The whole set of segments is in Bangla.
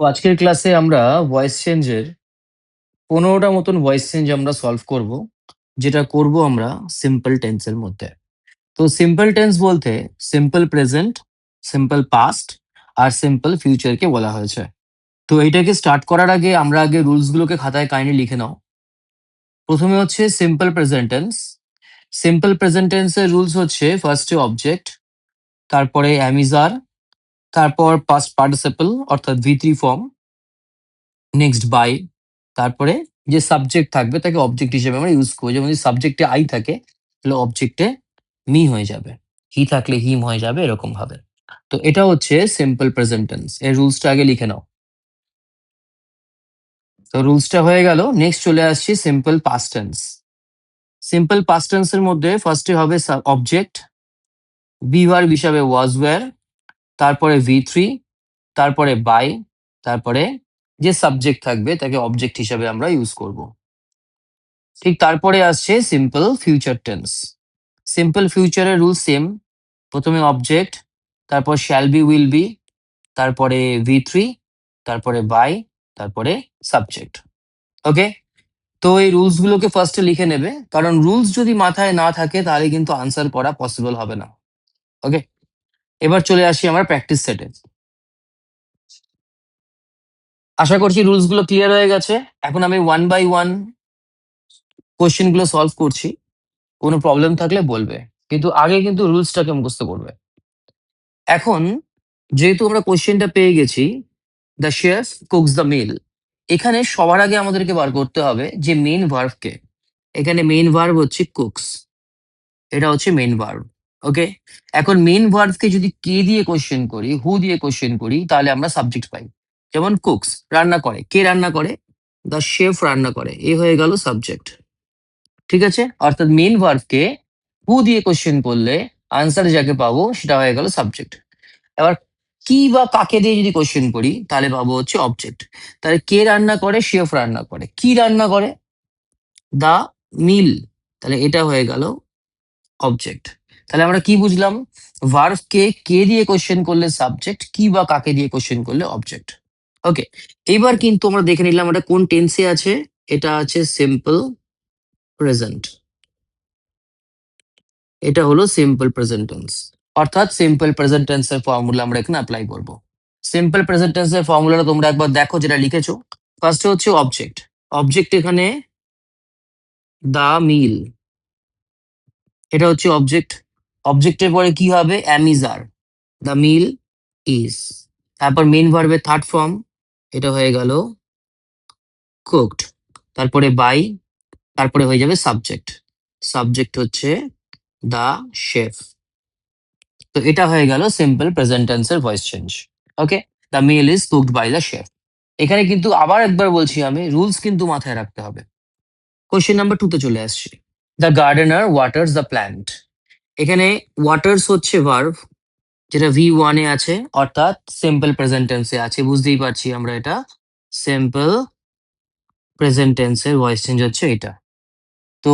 তো আজকের ক্লাসে আমরা ভয়েস চেঞ্জের ১৫টা মতন ভয়েস চেঞ্জ আমরা সলভ করব। যেটা করব আমরা সিম্পল টেন্সের মধ্যে। তো সিম্পল টেন্স বলতে সিম্পল প্রেজেন্ট, সিম্পল পাস্ট আর সিম্পল ফিউচারকে বলা হয়েছে। তো এইটাকে স্টার্ট করার আগে আমরা আগে রুলস গুলোকে খাতায় কাইন্ডলি লিখে নাও। প্রথমে হচ্ছে simple present tense. Simple present টেন্সের রুলস হচ্ছে ফার্স্টে অবজেক্ট, তারপরে অ্যামিজার, তারপর পাস্ট পার্টিসিপল অর্থাৎ ভি3 ফর্ম, নেক্সট বাই, তারপরে যে সাবজেক্ট থাকবে তাকে অবজেক্ট হিসেবে আমরা ইউজ করবো। যেমন যদি সাবজেক্টে আই থাকে তাহলে অবজেক্টে মি হয়ে যাবে, হি থাকলে হিম হয়ে যাবে, এরকম ভাবে। তো এটা হচ্ছে সিম্পল প্রেজেন্ট টেন্স। এর রুলসটা আগে লিখে নাও। তো রুলসটা হয়ে গেল। নেক্সট চলে আসছি simple past tense. Simple past টেন্সের মধ্যে ফার্স্টে হবে অবজেক্ট, বি ভার্ব হিসাবে ওয়াজ ওয়্যার, তারপরে ভি3, তারপরে বাই, তারপরে যে সাবজেক্ট থাকবে তাকে অবজেক্ট হিসাবে আমরা ইউজ করব। ঠিক তারপরে আসছে সিম্পল ফিউচার টেন্স। সিম্পল ফিউচারের রুল সেম। প্রথমে অবজেক্ট, তারপর শ্যাল বি, উইল বি, তারপরে ভি3, তারপরে বাই, তারপরে সাবজেক্ট। ওকে। তো এই রুলস গুলোকে ফার্স্টে লিখে নেবে, কারণ রুলস যদি মাথায় না থাকে তাহলে কিন্তু আনসার করা পসিবল হবে না। ওকে। এবার চলে আসি আমার প্র্যাকটিস সেটে। আশা করছি রুলস গুলো ক্লিয়ার হয়ে গেছে। এখন আমি ওয়ান বাই ওয়ান কোশ্চেন গুলো সলভ করছি। কোনো প্রবলেম থাকলে বলবে, কিন্তু আগে কিন্তু রুলসটাকে মুখস্থ করবে। এখন যেহেতু আমরা কোশ্চেনটা পেয়ে গেছি, দ্য শেফ কুকস দ্য মিল, এখানে সবার আগে আমাদেরকে বার করতে হবে যে মেইন ভার্ব কে। এখানে মেইন ভার্ব হচ্ছে কুকস, এটা হচ্ছে মেইন ভার্ব। ওকে। এখন মেইন ভার্বকে যদি কে দিয়ে কোশ্চেন করি, হু দিয়ে কোশ্চেন করি, তাহলে আমরা সাবজেক্ট পাই। যেমন কুকস রান্না করে, কে রান্না করে? দ্য শেফ রান্না করে, এ হয়ে গেল সাবজেক্ট। ঠিক আছে, অর্থাৎ মেইন ভার্বকে হু দিয়ে কোশ্চেন করলে আনসার যাকে পাবো সেটা হয়ে গেল সাবজেক্ট। এবার কি বা কাকে দিয়ে যদি কোশ্চেন করি তাহলে পাবো হচ্ছে অবজেক্ট। তাহলে কে রান্না করে? শেফ রান্না করে। কি রান্না করে? দা মিল, তাহলে এটা হয়ে গেল অবজেক্ট। তাহলে আমরা কি বুঝলাম? ভার্ব কে দিয়ে কোশ্চেন করলে সাবজেক্ট, কি বা কাকে দিয়ে কোশ্চেন করলে অবজেক্ট। ওকে। এবার কিন্তু আমরা দেখে নিলাম এটা কোন টেন্সে আছে। এটা আছে সিম্পল প্রেজেন্ট। এটা হলো সিম্পল প্রেজেন্ট টেন্স, অর্থাৎ সিম্পল প্রেজেন্ট টেন্সের ফর্মুলা আমরা এখানে অ্যাপ্লাই করব। সিম্পল প্রেজেন্ট টেন্সের ফর্মুলাটা তোমরা একবার দেখো যেটা লিখেছো। ফার্স্টে হচ্ছে অবজেক্ট। অবজেক্ট এখানে দা মিল, এটা হচ্ছে অবজেক্ট। অবজেক্টের পরে কি হবে? অ্যামিজার, দা মিল ইজ। তারপর মেইন ভার্বের থার্ড ফর্ম, এটা হয়ে গেল কুকড। তারপরে বাই, তারপরে হয়ে যাবে সাবজেক্ট। সাবজেক্ট হচ্ছে দা শেফ। তো এটা হয়ে গেল সিম্পল প্রেজেন্ট টেন্সের voice change. Okay. The meal is cooked by the chef. এখানে কিন্তু আবার একবার বলছি আমি, রুলস কিন্তু মাথায় রাখতে হবে। কোশ্চেন নাম্বার 2 তে চলে আসছি। The gardener waters the plant. এখানে ওয়াটার্স হচ্ছে ভার্ব, যেটা ভি1 এ আছে, অর্থাৎ সিম্পল প্রেজেন্ট টেন্সে আছে। বুঝতেই পারছি আমরা এটা সিম্পল প্রেজেন্ট টেন্সের ভয়েস চেঞ্জ হচ্ছে এটা। তো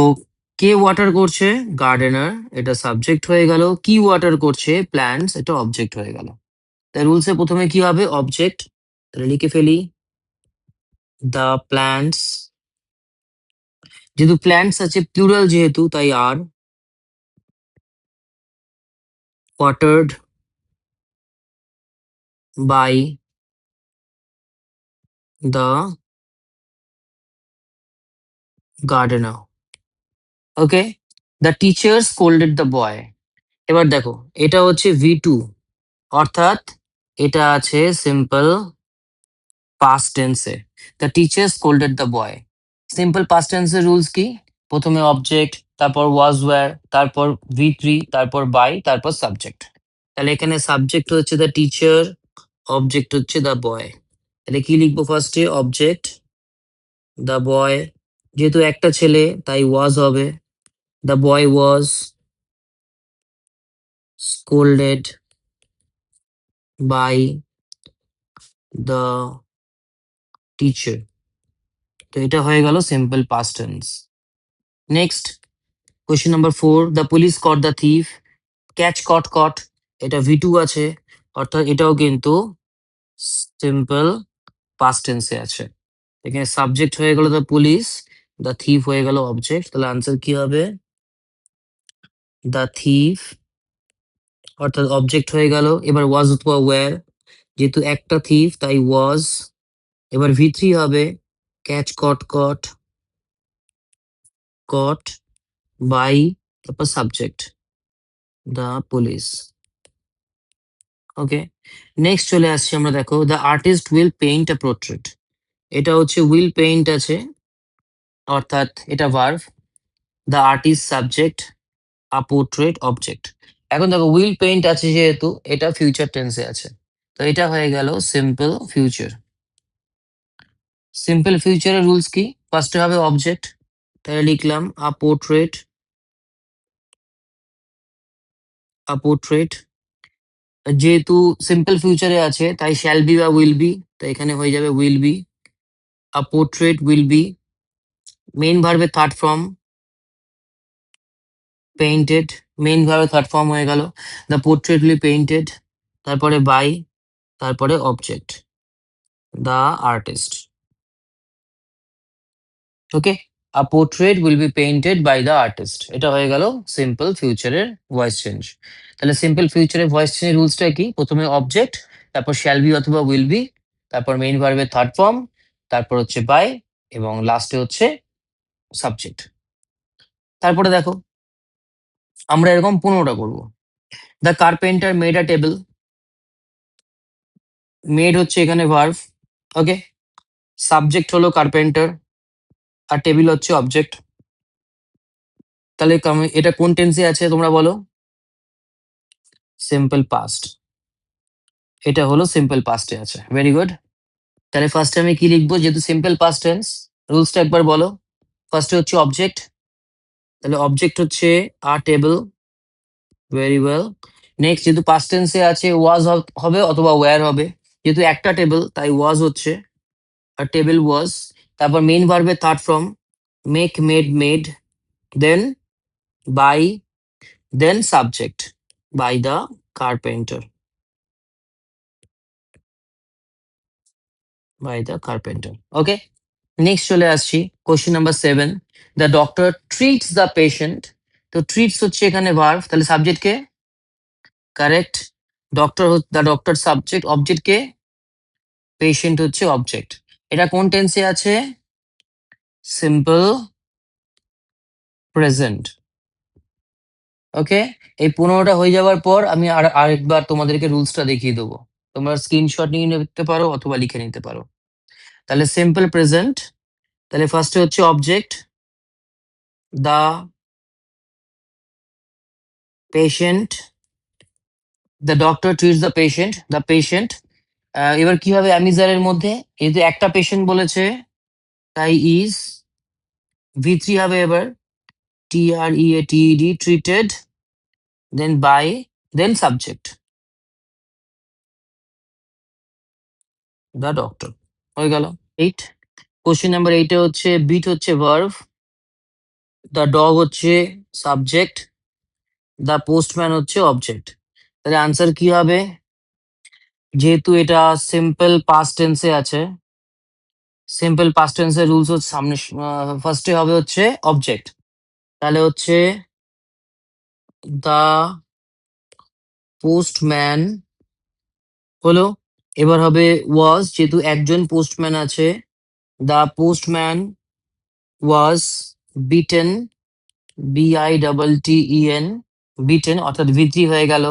কে ওয়াটার করছে? গার্ডেনার, এটা সাবজেক্ট হয়ে গেল। কি ওয়াটার করছে? প্ল্যান্টস, এটা অবজেক্ট হয়ে গেল। তাই রুলসে প্রথমে কি হবে? অবজেক্ট, তাহলে লিখে ফেলি দ্য প্ল্যান্টস। যেহেতু প্ল্যান্টস আছে প্লুরাল যেহেতু, তাই আর watered by the gardener. Okay. The teacher scolded the boy. এবার দেখো, এটা হচ্ছে ভি2, অর্থাৎ এটা আছে সিম্পল পাস্ট টেন্সে। The teacher scolded the boy. Simple past টেন্সের রুলস কি? প্রথমে অবজেক্ট, তারপর ওয়াজ ওয়্যার, তারপর ভি3, তারপর বাই, তারপর সাবজেক্ট। তাহলে এখানে সাবজেক্ট হচ্ছে দ্য টিচার, অবজেক্ট হচ্ছে দ্য বয়। তাহলে কি লিখবো? ফার্স্টে অবজেক্ট দ্য বয়, যেহেতু একটা ছেলে তাই ওয়াজ হবে। The boy was scolded by the teacher. তো এটা হয়ে গেল simple past tense. Next question number 4, the police caught the thief. Catch caught caught, এটা ভি2 আছে, অর্থাৎ এটাও কিন্তু সিম্পল পাস্ট টেন্সে আছে। এখানে সাবজেক্ট হয়ে গেল দ্য পুলিশ, দ্য থিফ হয়ে গেল অবজেক্ট, তাহলে আনসার কি হবে? দ্য থিফ অর্থাৎ অবজেক্ট হয়ে গেল। এবার ওয়াজ অথবা ওয়্যার, যেহেতু একটা থিফ তাই ওয়াজ। এবার ভি3 হবে catch caught caught caught by, তারপর subject the police. Okay, next চলে আসছি আমরা, দেখো the artist will paint a portrait. এটা হচ্ছে উইল পেইন্ট আছে, অর্থাৎ এটা verb, the artist subject, a portrait object. এখন দেখো উইল পেইন্ট আছে যেহেতু এটা ফিউচার টেন্সে আছে, তো এটা হয়ে গেল সিম্পল ফিউচার। সিম্পল ফিউচারের রুলস কি? ফার্স্টে হবে অবজেক্ট, তাহলে লিখলাম আ পোর্ট্রেট, আ পোর্ট্রেট। যেহেতু সিম্পল ফিউচারে আছে তাই শ্যাল বি বা উইল বি, তাই এখানে হয়ে যাবে will be. A portrait will be, main ভার্বের থার্ড ফর্ম পেইন্টেড, মেইন ভার্বের থার্ড ফর্ম হয়ে গেল। দ্য পোর্ট্রেট উইল পেইন্টেড, তারপরে বাই, তারপরে object the artist. Okay, a portrait will be painted by the artist, এটা হয়ে গেল সিম্পল ফিউচারের ভয়েস চেঞ্জ। তাহলে সিম্পল ফিউচারের ভয়েস চেঞ্জের রুলসটা কি? প্রথমে অবজেক্ট, তারপর শ্যাল বি অথবা উইল বি, তারপর মেইন ভার্বের থার্ড ফর্ম, তারপর হচ্ছে বাই, এবং লাস্টে হচ্ছে সাবজেক্ট। তারপরে দেখো আমরা এরকম 15টা করবো। The carpenter made a table, made হচ্ছে এখানে ভার্ব। ওকে, সাবজেক্ট হলো কার্পেন্টার, আর টেবিল হচ্ছে অবজেক্ট। তাহলে এটা কোন টেন্সে আছে তোমরা বলো? সিম্পল পাস্ট, এটা হলো সিম্পল পাস্টে আছে। Very good. তাহলে ফার্স্টে আমি কি লিখবো? যেহেতু সিম্পল পাস্ট টেন্স, রুলসটা একবার বলো। ফার্স্টে হচ্ছে অবজেক্ট, তাহলে অবজেক্ট হচ্ছে আ টেবিল। Very well. নেক্সট, যেহেতু পাস্ট টেন্সে আছে ওয়াজ হবে অথবা ওয়্যার হবে, যেহেতু একটা টেবিল তাই ওয়াজ হচ্ছে, আর টেবিল ওয়াজ। তারপর মেইন ভার্বের third form make, made, made, then by, then subject by the carpenter, by the carpenter. Okay, next চলে আসছি question number 7। The doctor treats the patient, তো ট্রিটস হচ্ছে এখানে ভার্ব, তাহলে সাবজেক্ট কে? Correct, doctor, the doctor subject, object কে? পেশেন্ট হচ্ছে অবজেক্ট। এটা কোন টেন্সে আছে? Simple present. ওকে, এই 15টা হয়ে যাওয়ার পর আমি আরেকবার তোমাদেরকে রুলসটা দেখিয়ে দেবো। তোমরা স্ক্রিনশট নিয়ে নিতে পারো অথবা লিখে নিতে পারো। তাহলে সিম্পল প্রেজেন্ট, তাহলে ফার্স্টে হচ্ছে object the patient, the doctor treats the patient, the patient. এবার কি হবে অ্যামিজারের মধ্যে? যেহেতু একটা পেশেন্ট বলেছে তাই ইজ, ভি3 হবে এবার TREATED, treated, then by, then subject the doctor, হয়ে গেল। 8, কোশ্চেন নাম্বার 8 হচ্ছে বিট হচ্ছে ভার্ভ, দ্য ডগ হচ্ছে সাবজেক্ট, দ্য পোস্টম্যান হচ্ছে অবজেক্ট। তাহলে আনসার কি হবে? যেহেতু এটা সিম্পল পাস্ট টেন্সে আছে, সিম্পল পাস্ট টেন্সের রুলস হচ্ছে সামনে, ফার্স্টে হবে হচ্ছে অবজেক্ট, তাহলে হচ্ছে দ্য পোস্টম্যান হলো। এবার হবে ওয়াজ, যেহেতু একজন পোস্টম্যান আছে, the postman was beaten, BITTEN, beaten, অর্থাৎ ভি3 হয়ে গেল।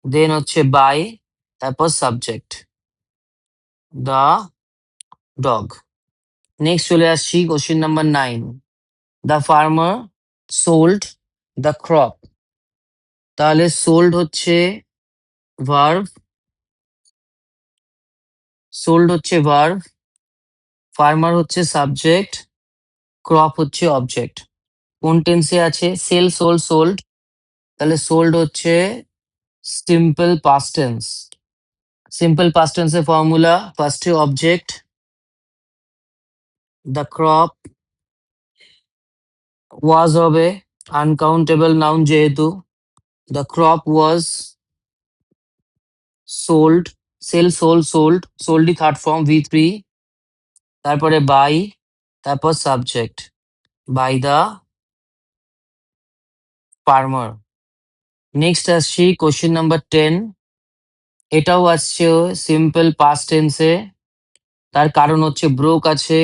দেন হচ্ছে বাই, তারপর সাবজেক্ট দ্য ডগ। নেক্সট চলে আসছি question number 9। The farmer sold the crop, তাহলে সোল্ড হচ্ছে ভার্ভ, সোল্ড হচ্ছে ভার্ভ, ফার্মার হচ্ছে সাবজেক্ট, ক্রপ হচ্ছে অবজেক্ট। কোন টেন্সে আছে? সেল, সোল্ড, সোল্ড, তাহলে সোল্ড হচ্ছে simple past tense. Simple past টেন্সের ফর্মুলা ফার্স্টে অবজেক্ট দ্য ক্রপ, ওয়াজ হবে আনকাউন্টেবল নাউন যেহেতু, the crop was sold, sell, sold, sold, সোল্ডই থার্ড ফর্ম V3, তারপরে বাই, তারপর subject, by the farmer. Next আসছি কোশ্চেন নাম্বার 10। এটাও আসছে সিম্পল পাস্ট টেন্সে। তার কারণ হচ্ছে ব্রোক আছে,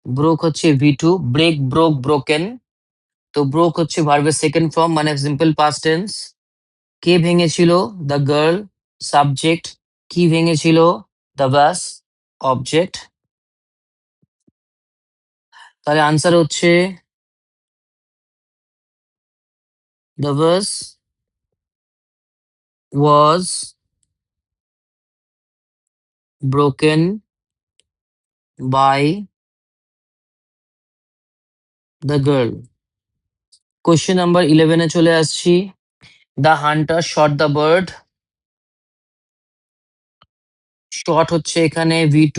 ব্রোক হচ্ছে V2, ব্রেক, ব্রোক, ব্রোকেন। তো ব্রোক হচ্ছে ভার্বের সেকেন্ড ফর্ম মানে সিম্পল পাস্ট টেন্স। কে ভেঙেছিল? The girl, subject. কি ভেঙেছিল? The bus, object. তাহলে আনসার হচ্ছে the bus was broken by the girl. Question number 11-এ চলে আসছি। The hunter shot the bird. Shot হচ্ছে এখানে V2,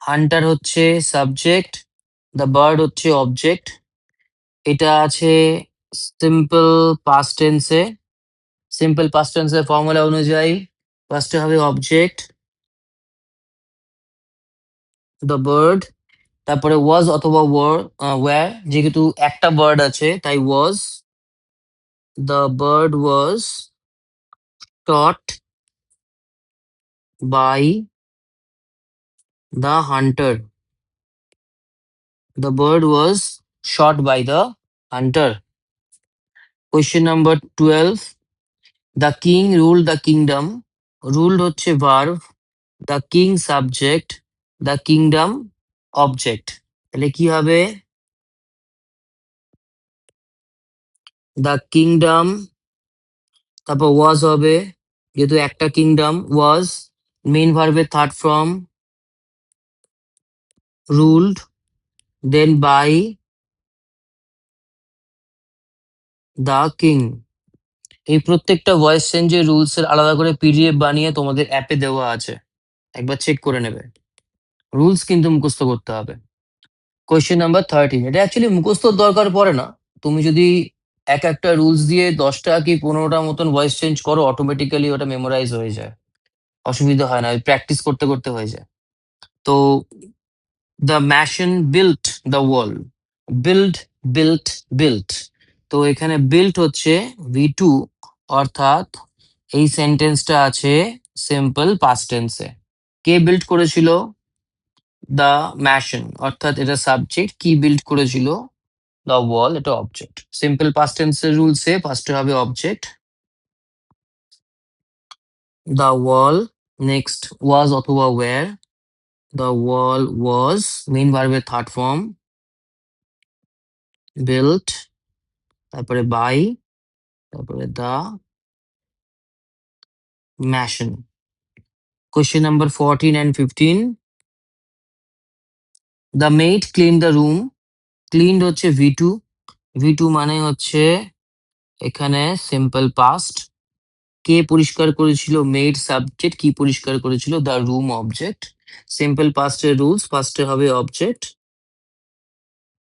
হান্টার হচ্ছে সাবজেক্ট, দ্য বার্ড হচ্ছে অবজেক্ট। এটা আছে সিম্পল পাস্ট টেন্সে। সিম্পল পাস্ট টেন্সের ফর্মুলা অনুযায়ী ফার্স্টে হবে অবজেক্ট, দ্য বার্ড, তারপরে ওয়াজ অথবা ওয়্যার, যেহেতু একটা বার্ড আছে তাই was, the bird was shot by the hunter, the bird was shot by the hunter. Question number 12। The king ruled the kingdom. Ruled হচ্ছে verb, the king subject, the kingdom object. তাহলে কি হবে? দ্য কিংডম, তারপর ওয়াজ হবে, যেহেতু একটা কিংডম, ওয়াজ মেইন ভার্বের third form, ruled, then by the king. এই প্রত্যেকটা ভয়েস চেঞ্জের রুলস এর আলাদা করে পিডিএফ বানিয়ে তোমাদের অ্যাপে দেওয়া আছে, একবার চেক করে নেবে। রুলস কিন্তু মুখস্থ করতে হবে। কোয়েশ্চেন নাম্বার 13, এটা অ্যাকচুয়ালি মুখস্থর দরকার পড়ে না। তুমি যদি এক একটা রুলস দিয়ে 10টা কি 15টা মতন ভয়েস চেঞ্জ করো, অটোমেটিক্যালি ওটা মেমোরাইজ হয়ে যায়, অসুবিধা হয় না, প্র্যাকটিস করতে করতে হয়ে যায়। তো the mason built the wall, build, built, built. তো এখানে বিল্ট হচ্ছে V2, অর্থাৎ এই সেন্টেন্সটা আছে সিম্পল পাস্ট টেন্সে। কে বিল্ড করেছিল? দ্য ম্যাশন, অর্থাৎ এটা সাবজেক্ট। কি বিল্ড করেছিল? দ্য ওয়াল, এটা অবজেক্ট। সিম্পল পাস্ট টেন্সের রুলসে ফার্স্টে হবে object, the wall, next was অথবা were, the wall was main ভার্বের থার্ড ফর্ম, বিল্ট, তারপরে বাই, তারপরে the mason. Question number 14 and 15। The maid clean the room. Cleaned হচ্ছে V2, V2 মানে হচ্ছে এখানে সিম্পল পাস্ট। কে পরিষ্কার করেছিল? Maid subject. কি পরিষ্কার করেছিল? The room object. সিম্পল পাস্টের রুলস, ফার্স্টে হবে object,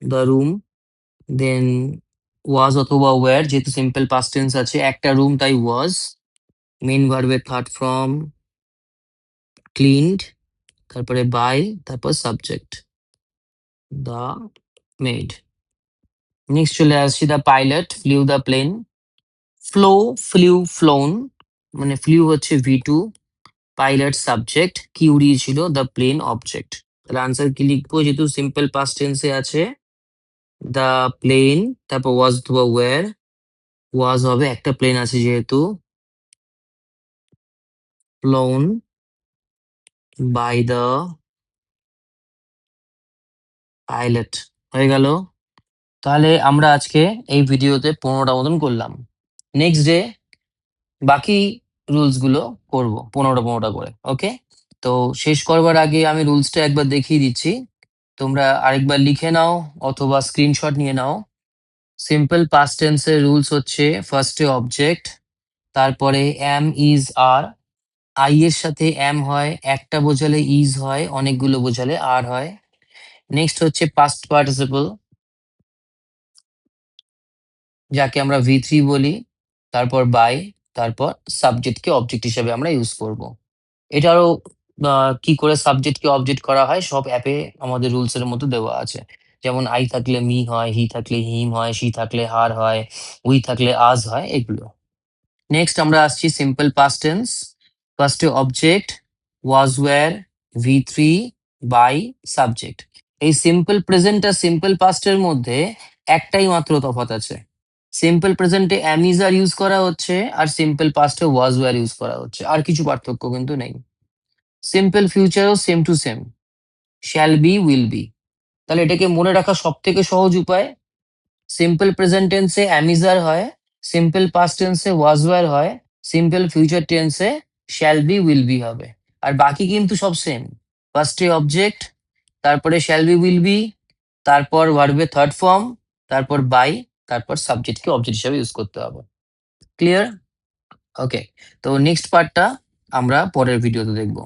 the room, then was অথবা ওয়্যার, যেহেতু সিম্পল পাস্ট টেন্স আছে, একটা রুম তাই ওয়াজ, মেইন ভার্বের থার্ড ফর্ম, ক্লিনড, তারপরে বাই, তারপর সাবজেক্ট, দ্য মেড। নেক্সট চলে আসছি, the pilot flew the plane. Flow, flew, flown, মানে ফ্লিউ হচ্ছে V2, পাইলট সাবজেক্ট, কি উড়িয়েছিল? The plane object. তাহলে আনসার কি লিখবো? যেহেতু সিম্পল পাস্ট টেন্সে আছে, দ্য প্লেন, তারপর ওয়াজ অথবা ওয়্যার, ওয়াজ হবে, একটা প্লেন আছে যেহেতু, ফ্লোন বাই দ্য পাইলট। হয়ে গেল। তাহলে আমরা আজকে এই ভিডিওতে 15টা মতন করলাম। নেক্সট ডে বাকি রুলস গুলো করবো 15টা করে। ওকে, তো শেষ করবার আগে আমি রুলসটা একবার দেখিয়ে দিচ্ছি, তোমরা আরেকবার লিখে নাও অথবা স্ক্রিনশট নিয়ে নাও। সিম্পল পাস্ট টেন্সের রুলস হচ্ছে ফার্স্টে অবজেক্ট, তারপরে এম, ইজ, আর। আই এর সাথে এম হয়, একটা বোঝালে ইজ হয়, অনেকগুলো বোঝালে আর হয়। নেক্সট হচ্ছে পাস্ট পার্টিসিপল, যাকে আমরা V3 বলি, তারপর বাই, তারপর সাবজেক্টকে অবজেক্ট হিসেবে আমরা ইউজ করব। এটারও কি করে সাবজেক্টকে অবজেক্ট করা হয় সব অ্যাপে আমাদের রুলস এর মতো দেওয়া আছে। যেমন আই থাকলে মি হয়, হি থাকলে হিম হয়, শি থাকলে হার হয়, উই থাকলে আজ হয় এগুলো। নেক্সট আমরা আসছি সিম্পল পাস্ট টেন্স। ফার্স্টে object, was were, V three, by, subject. এই সিম্পল প্রেজেন্ট আর সিম্পল পাস্টের মধ্যে একটাই মাত্র তফাৎ আছে। সিম্পল প্রেজেন্টে অ্যাম ইজ আর ইউজ করা হচ্ছে আর সিম্পল পাস্টে ওয়াজ ওয়্যার ইউজ করা হচ্ছে, আর কিছু পার্থক্য কিন্তু নেই। সিম্পল ফিউচারও same to same, shall be, will be. তাহলে এটাকে মনে রাখার সব থেকে সহজ উপায়, সিম্পল প্রেজেন্ট টেন্সে অ্যামিজার হয়, সিম্পল পাস্ট টেন্সে ওয়াজ ওয়্যার হয়, সিম্পল ফিউচার টেন্সে শ্যাল বি, উইল বি হবে। আর বাকি কিন্তু সব সেম। ফার্স্টে অবজেক্ট, তারপরে শ্যাল বি, উইল বি, তারপর ভার্বের থার্ড ফর্ম, তারপর বাই, তারপর সাবজেক্টকে অবজেক্ট হিসেবে ইউজ করতে হবে। ক্লিয়ার? ওকে, তো নেক্সট পার্টটা আমরা পরের ভিডিওতে দেখবো।